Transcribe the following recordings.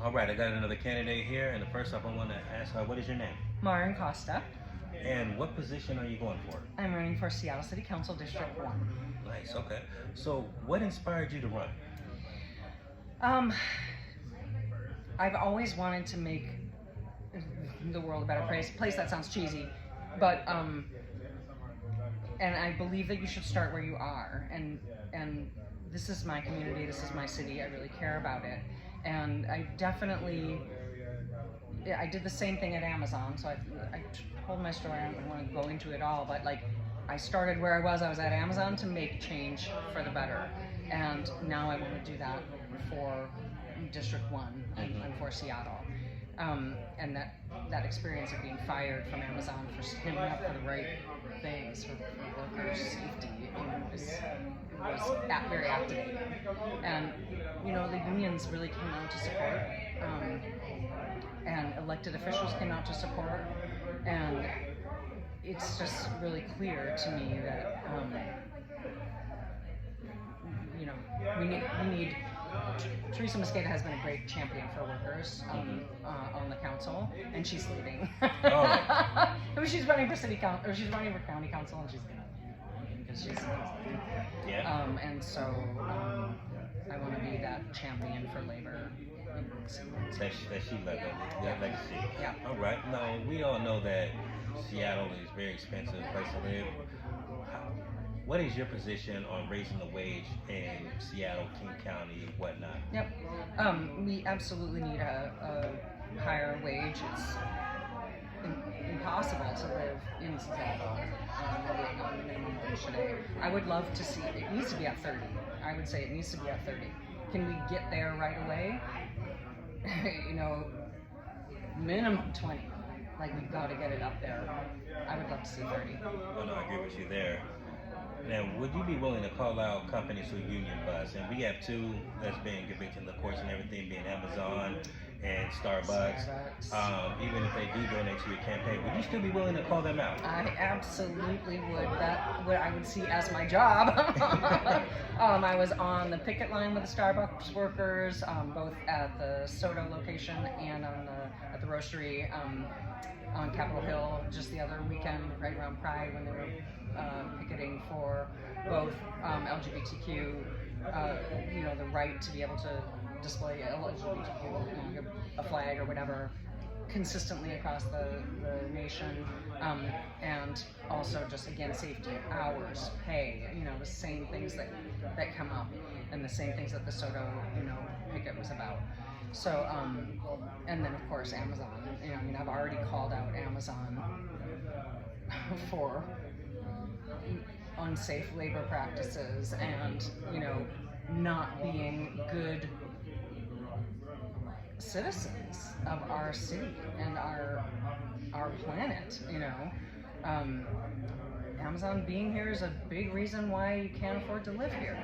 All right, I got another candidate here, and the first off, I want to ask her, what is your name? Maren Costa. And what position are you going for? I'm running for Seattle City Council District 1. Nice, okay. So, what inspired you to run? Um, I've always wanted to make the world a better place. That sounds cheesy, but and I believe that you should start where you are. And this is my community. This is my city. I really care about it. And I did the same thing at Amazon. So I told my story. I don't want to go into it all, but like I started where I was at Amazon to make change for the better. And now I want to do that for District 1 and for Seattle. And that experience of being fired from Amazon for standing up for the right things, for workers' safety, was very activating. And, the unions really came out to support, and elected officials came out to support, and it's just really clear to me that, we need Teresa Mosqueda has been a great champion for workers on the council, and she's leaving. Oh. She's running for city council, or she's running for county council, and she's gonna because she's leaving. Yeah. And so I want to be that champion for labor. That she left that legacy. Yeah. All right. Now we all know that Seattle is a very expensive place to live. What is your position on raising the wage in Seattle, King County, whatnot? Yep. We absolutely need a higher wage. It's impossible to live in Seattle living on minimum wage today. I would love to see it needs to be at 30. I would say it needs to be at 30. Can we get there right away? Minimum 20. Like, we've got to get it up there. I would love to see 30. Oh, no, I agree with you there. Now, would you be willing to call out companies who union bust? And we have two that's been convicted, of course, and everything being Amazon and Starbucks. Even if they do donate to your campaign, would you still be willing to call them out? I absolutely would. That what I would see as my job. I was on the picket line with the Starbucks workers, both at the Soda location and at the roastery on Capitol Hill just the other weekend, right around Pride, when they were picketing for both LGBTQ, the right to be able to display LGBTQ, a flag or whatever, consistently across the nation, and also just again safety, hours, pay, the same things that come up, and the same things that the Soto picket was about. So and then of course Amazon. I've already called out Amazon for unsafe labor practices and not being good citizens of our city and our planet. Amazon being here is a big reason why you can't afford to live here.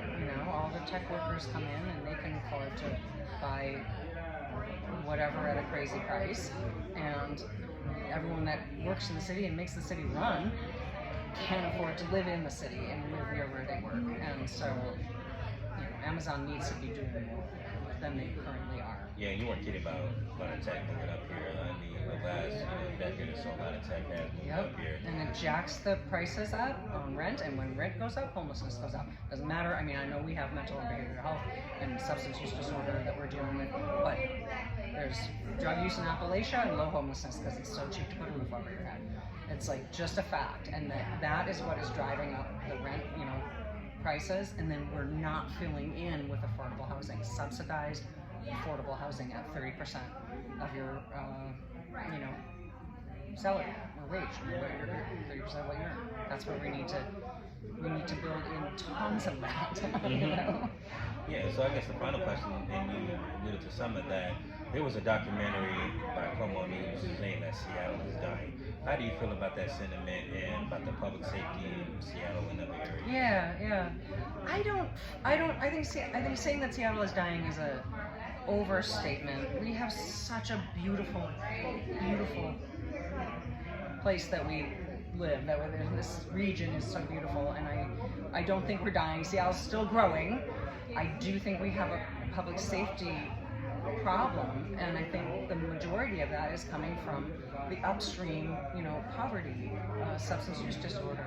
All the tech workers come in and they can afford to buy whatever at a crazy price, and everyone that works in the city and makes the city run can't afford to live in the city and live near where they work. And so, Amazon needs to be doing more than they currently are. Yeah, you weren't kidding about a lot of tech moving up here. The last decade or so, a lot of tech has moved up here. And it jacks the prices up on rent, and when rent goes up, homelessness goes up. Doesn't matter. I know we have mental and behavioral health and substance use disorder that we're dealing with, but there's drug use in Appalachia and low homelessness because it's so cheap to put a roof over your head. It's like just a fact, and that is what is driving up the rent, prices, and then we're not filling in with affordable housing, subsidized affordable housing at 30% of your, salary or wage, 30% of what you earn. That's where we need to build in tons of that. Yeah, so I guess the final question, and you alluded to some of that, there was a documentary by Como News saying that Seattle is dying. How do you feel about that sentiment and about the public safety in Seattle and other areas? Yeah. I think saying that Seattle is dying is a overstatement. We have such a beautiful place that we live. This region is so beautiful, and I don't think we're dying. Seattle's still growing. I do think we have a public safety problem, and I think the majority of that is coming from the upstream, poverty, substance use disorder,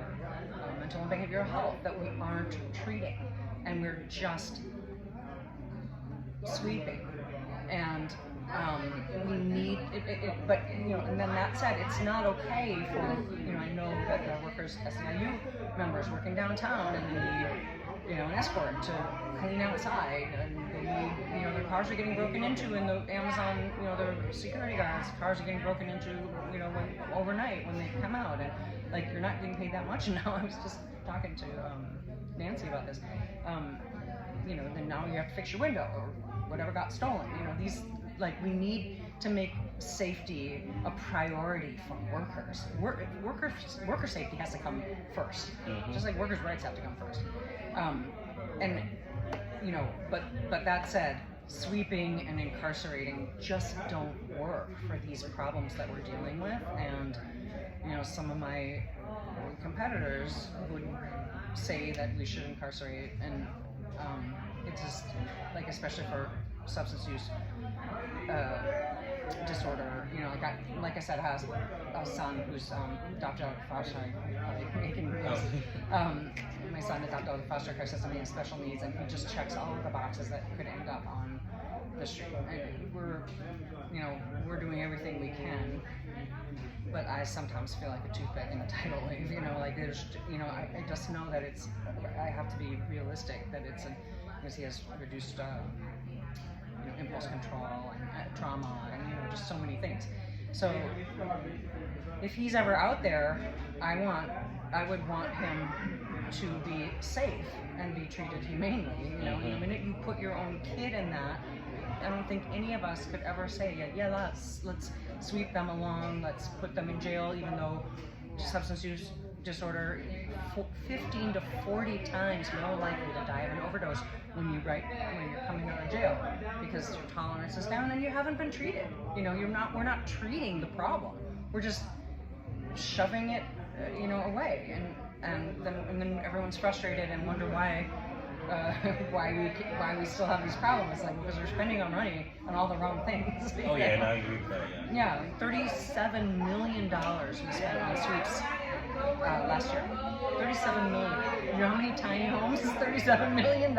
mental and behavioral health that we aren't treating, and we're just sweeping. And we need it, but and then that said, it's not okay for I know that there are workers, SEIU members working downtown, and they need an escort to clean outside, and they need their cars are getting broken into in the Amazon, their security guards' cars are getting broken into overnight when they come out, and like you're not getting paid that much now. I was just talking to Nancy about this. Then now you have to fix your window or whatever got stolen. These, like, we need to make safety a priority for workers. Worker safety has to come first, just like workers' rights have to come first. But that said, sweeping and incarcerating just don't work for these problems that we're dealing with. And some of my competitors would say that we should incarcerate, and it's just like, especially for substance use disorder. Like I said, I have a son who's adopted out of foster. My son adopted out of the foster care system. He has special needs, and he just checks all of the boxes that could end up on the street. And we're doing everything we can, but I sometimes feel like a toothpick in a tidal wave. Like there's, I just know that I have to be realistic that because he has reduced impulse control and trauma and just so many things. So if he's ever out there, I would want him to be safe and be treated humanely. The minute you put your own kid in that, I don't think any of us could ever say, let's sweep them along, let's put them in jail, even though substance use disorder 15 to 40 times more likely to die of an overdose when you're coming out of jail, because your tolerance is down and you haven't been treated. We're not treating the problem. We're just shoving it away, and then everyone's frustrated and wonder why we still have these problems. It's like, because we're spending our money on all the wrong things. Oh yeah, and I agree with that. Yeah, $37 million we spent on sweeps last year. $37 million. You know how many tiny homes is $37 million?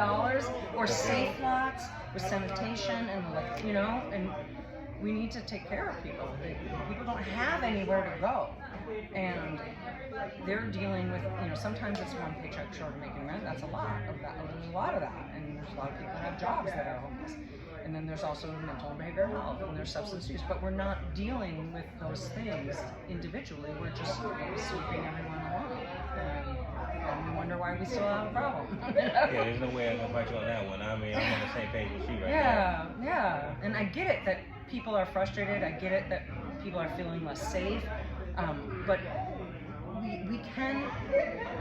Or safe lots with sanitation and we need to take care of people. People don't have anywhere to go, and they're dealing with sometimes it's one paycheck short of making rent. That's a lot of that. There's a lot of that, and there's a lot of people who have jobs that are homeless. And then there's also mental and behavioral health, and there's substance use. But we're not dealing with those things individually. We're just sweeping everyone along. And we wonder why we still have a problem. Yeah, there's no way I can fight you on that one. I mean, I'm on the same page with you right now. Yeah. And I get it that people are frustrated. I get it that people are feeling less safe. But we can,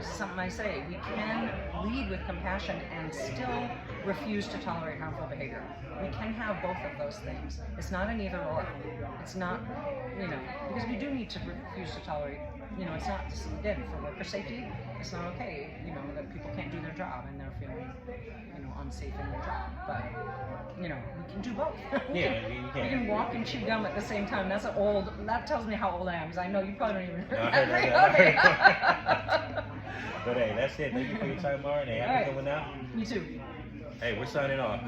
something I say, we can lead with compassion and still refuse to tolerate harmful behavior. We can have both of those things. It's not an either or. It's not, because we do need to refuse to tolerate, it's not, again, for worker safety, it's not okay, that people can't do their job and they're feeling, unsafe in their job. But, we can do both. Yeah, you can. We can walk and chew gum at the same time. That tells me how old I am, because I know you probably don't even No, I heard that. But hey, that's it. Thank you for your time, Maren. Hey, happy coming out. You too. Hey, we're signing off.